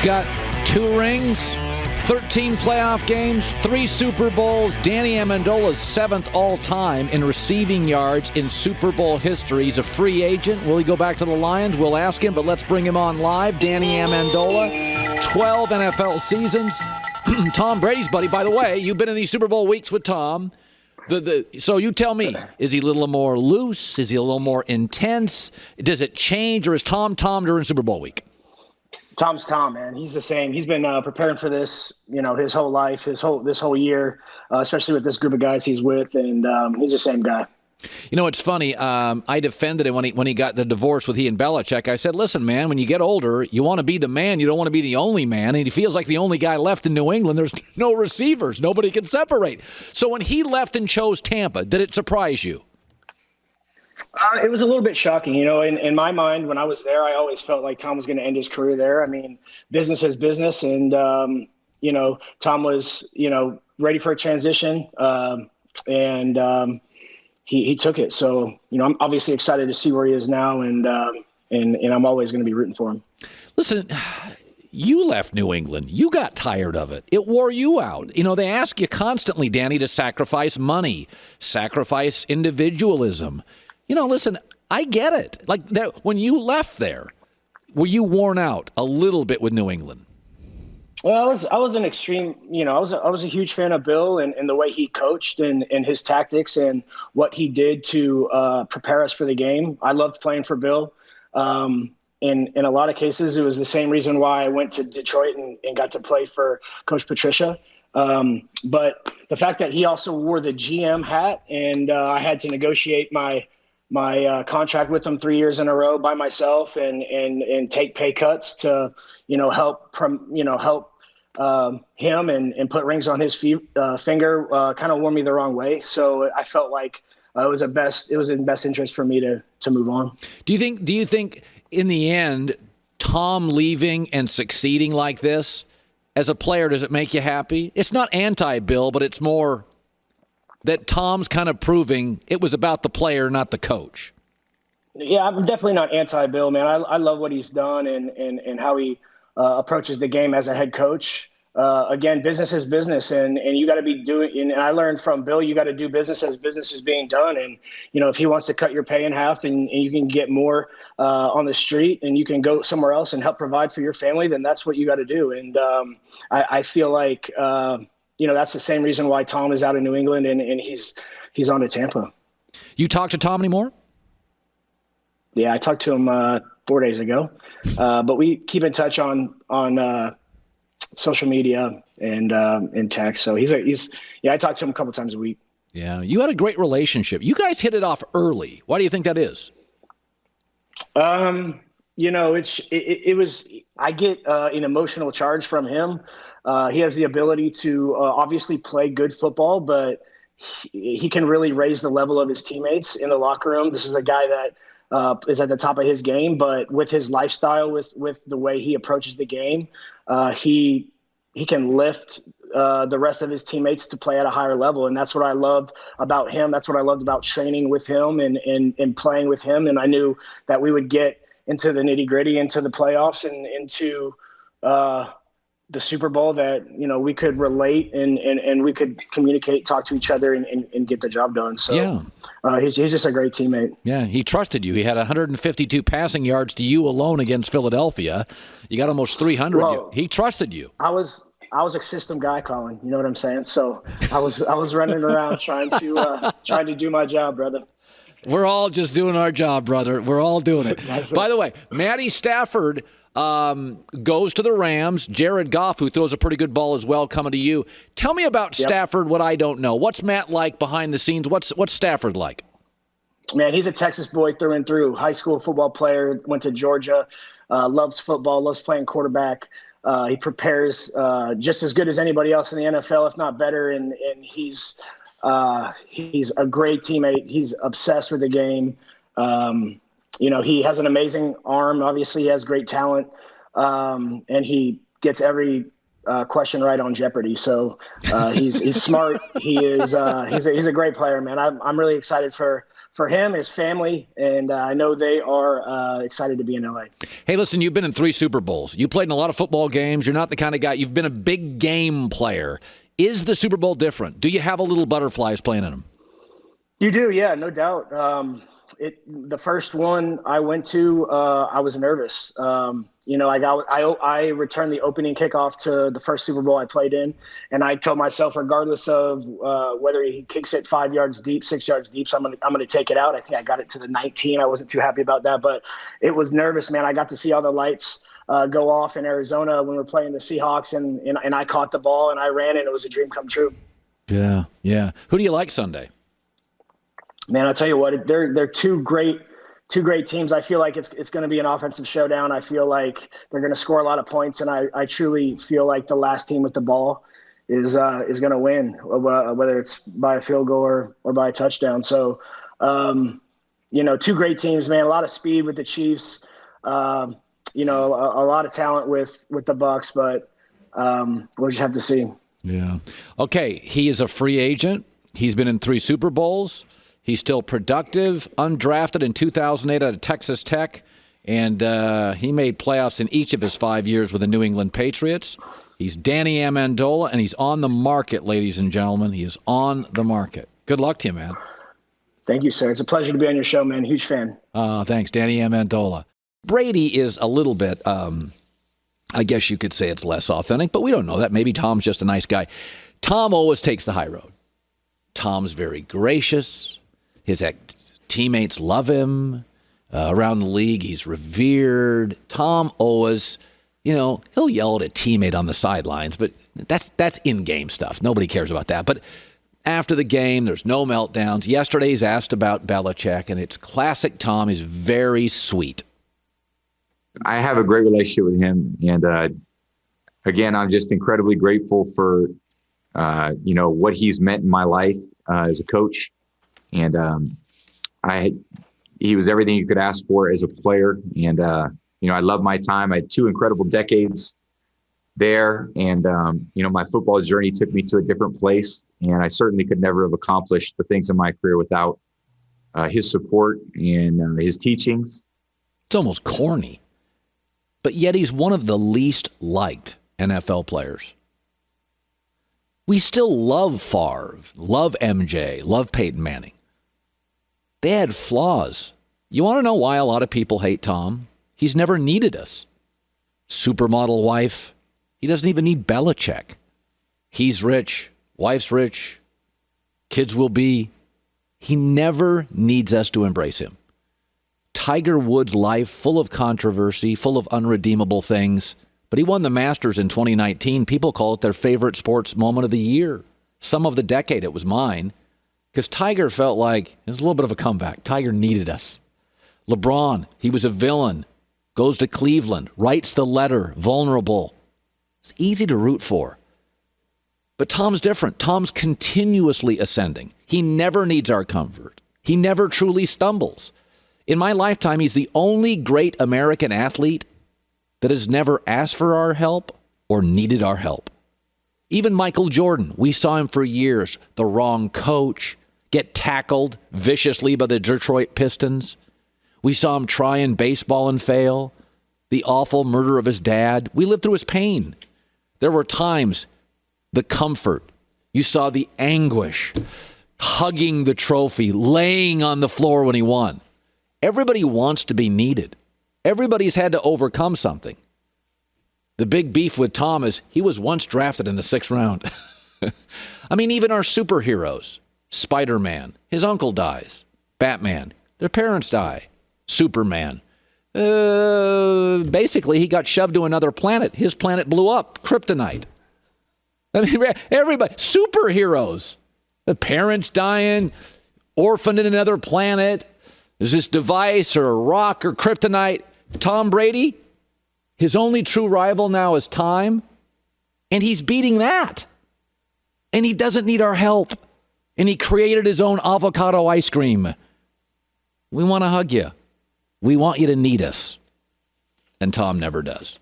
got 2 rings, 13 playoff games, 3 Super Bowls. Danny Amendola's 7th all-time in receiving yards in Super Bowl history. He's a free agent. Will he go back to the Lions? We'll ask him, but let's bring him on live. Danny Amendola, 12 NFL seasons. Tom Brady's buddy. By the way, you've been in these Super Bowl weeks with Tom. So you tell me, is he a little more loose? Is he a little more intense? Does it change, or is Tom during Super Bowl week? Tom's Tom, man. He's the same. He's been preparing for this, his whole life, this whole year, especially with this group of guys he's with, and he's the same guy. It's funny. I defended him when he got the divorce with he and Belichick. I said, listen, man, when you get older, you want to be the man. You don't want to be the only man. And he feels like the only guy left in New England. There's no receivers. Nobody can separate. So when he left and chose Tampa, did it surprise you? It was a little bit shocking. In my mind, when I was there, I always felt like Tom was going to end his career there. I mean, business is business. And, Tom was, ready for a transition. He took it. So, I'm obviously excited to see where he is now, and I'm always going to be rooting for him. Listen, you left New England. You got tired of it. It wore you out. They ask you constantly, Danny, to sacrifice money, sacrifice individualism. Listen, I get it. Like that, when you left there, were you worn out a little bit with New England? Well, I was an extreme, I was a huge fan of Bill and the way he coached and his tactics and what he did to prepare us for the game. I loved playing for Bill. In a lot of cases, it was the same reason why I went to Detroit and got to play for Coach Patricia. But the fact that he also wore the GM hat, and I had to negotiate my contract with him 3 years in a row by myself and take pay cuts to, help him and put rings on his finger, kind of wore me the wrong way. So I felt like it was in best interest for me to move on. Do you think in the end, Tom leaving and succeeding like this as a player, does it make you happy? It's not anti-Bill, but it's more that Tom's kind of proving it was about the player, not the coach. Yeah, I'm definitely not anti-Bill, man. I love what he's done and how he approaches the game as a head coach. Again, business is business, and you got to be doing. And I learned from Bill, you got to do business as business is being done. And if he wants to cut your pay in half, and you can get more on the street, and you can go somewhere else and help provide for your family, then that's what you got to do. And I feel like that's the same reason why Tom is out of New England and he's on to Tampa. You talk to Tom anymore? Yeah, I talked to him 4 days ago, but we keep in touch on social media and text. So I talk to him a couple times a week. Yeah, you had a great relationship. You guys hit it off early. Why do you think that is? I get an emotional charge from him. He has the ability to obviously play good football, but he can really raise the level of his teammates in the locker room. This is a guy that is at the top of his game, but with his lifestyle, with the way he approaches the game, he can lift the rest of his teammates to play at a higher level. And that's what I loved about him. That's what I loved about training with him and playing with him. And I knew that we would get into the nitty gritty, into the playoffs and into the Super Bowl, that, we could relate and we could communicate, talk to each other and get the job done. So yeah. He's just a great teammate. Yeah. He trusted you. He had 152 passing yards to you alone against Philadelphia. You got almost 300. Well, he trusted you. I was a system guy, Colin. You know what I'm saying? So I was running around trying to do my job, brother. We're all just doing our job, brother. We're all doing it. By the way, Matty Stafford goes to the Rams. Jared Goff, who throws a pretty good ball as well, coming to you. Tell me about Stafford, what I don't know. What's Matt like behind the scenes? What's Stafford like? Man, he's a Texas boy through and through. High school football player, went to Georgia, loves football, loves playing quarterback. He prepares just as good as anybody else in the NFL, if not better, and he's a great teammate. He's obsessed with the game. He has an amazing arm. Obviously, he has great talent, and he gets every question right on Jeopardy. So he's smart. He's a great player, man. I'm really excited for for him, his family, and I know they are excited to be in LA. Hey, listen, you've been in 3 Super Bowls. You played in a lot of football games. You're not the kind of guy. You've been a big game player. Is the Super Bowl different? Do you have a little butterflies playing in them? You do, yeah, no doubt. The first one I went to, I was nervous. I returned the opening kickoff to the first Super Bowl I played in, and I told myself, regardless of whether he kicks it 5 yards deep, 6 yards deep, so I'm gonna take it out. I think I got it to the 19. I wasn't too happy about that, but it was nervous, man. I got to see all the lights go off in Arizona when we were playing the Seahawks, and I caught the ball and I ran, and it was a dream come true. Yeah. Who do you like Sunday? Man, I'll tell you what, they're two great teams. I feel like it's going to be an offensive showdown. I feel like they're going to score a lot of points, and I truly feel like the last team with the ball is going to win, whether it's by a field goal or by a touchdown. So, two great teams, man. A lot of speed with the Chiefs. A lot of talent with the Bucks, but we'll just have to see. Yeah. Okay, he is a free agent. He's been in 3 Super Bowls. He's still productive, undrafted in 2008 out of Texas Tech, and he made playoffs in each of his 5 years with the New England Patriots. He's Danny Amendola, and he's on the market, ladies and gentlemen. He is on the market. Good luck to you, man. Thank you, sir. It's a pleasure to be on your show, man. Huge fan. Thanks, Danny Amendola. Brady is a little bit, I guess you could say it's less authentic, but we don't know that. Maybe Tom's just a nice guy. Tom always takes the high road. Tom's very gracious. His teammates love him. Around the league, he's revered. Tom always, he'll yell at a teammate on the sidelines, but that's in-game stuff. Nobody cares about that. But after the game, there's no meltdowns. Yesterday, he's asked about Belichick, and it's classic Tom. He's very sweet. I have a great relationship with him. And again, I'm just incredibly grateful for, what he's meant in my life as a coach. And he was everything you could ask for as a player. And, I love my time. I had 2 incredible decades there. And, my football journey took me to a different place. And I certainly could never have accomplished the things in my career without his support and his teachings. It's almost corny. But yet he's one of the least liked NFL players. We still love Favre, love MJ, love Peyton Manning. They had flaws. You want to know why a lot of people hate Tom? He's never needed us. Supermodel wife. He doesn't even need Belichick. He's rich. Wife's rich. Kids will be. He never needs us to embrace him. Tiger Woods' life, full of controversy, full of unredeemable things. But he won the Masters in 2019. People call it their favorite sports moment of the year. Some of the decade, it was mine. Because Tiger felt like it was a little bit of a comeback. Tiger needed us. LeBron, he was a villain. Goes to Cleveland, writes the letter, vulnerable. It's easy to root for. But Tom's different. Tom's continuously ascending. He never needs our comfort. He never truly stumbles. In my lifetime, he's the only great American athlete that has never asked for our help or needed our help. Even Michael Jordan, we saw him for years, the wrong coach, get tackled viciously by the Detroit Pistons. We saw him try in baseball and fail, the awful murder of his dad. We lived through his pain. There were times, the comfort. You saw the anguish, hugging the trophy, laying on the floor when he won. Everybody wants to be needed. Everybody's had to overcome something. The big beef with Tom is he was once drafted in the 6th round. I mean, even our superheroes, Spider-Man, his uncle dies. Batman, their parents die. Superman, basically he got shoved to another planet. His planet blew up, kryptonite. I mean, everybody, superheroes, the parents dying, orphaned in another planet. There's this device or a rock or kryptonite. Tom Brady, his only true rival now is time, and he's beating that. And he doesn't need our help. And he created his own avocado ice cream. We want to hug you. We want you to need us. And Tom never does.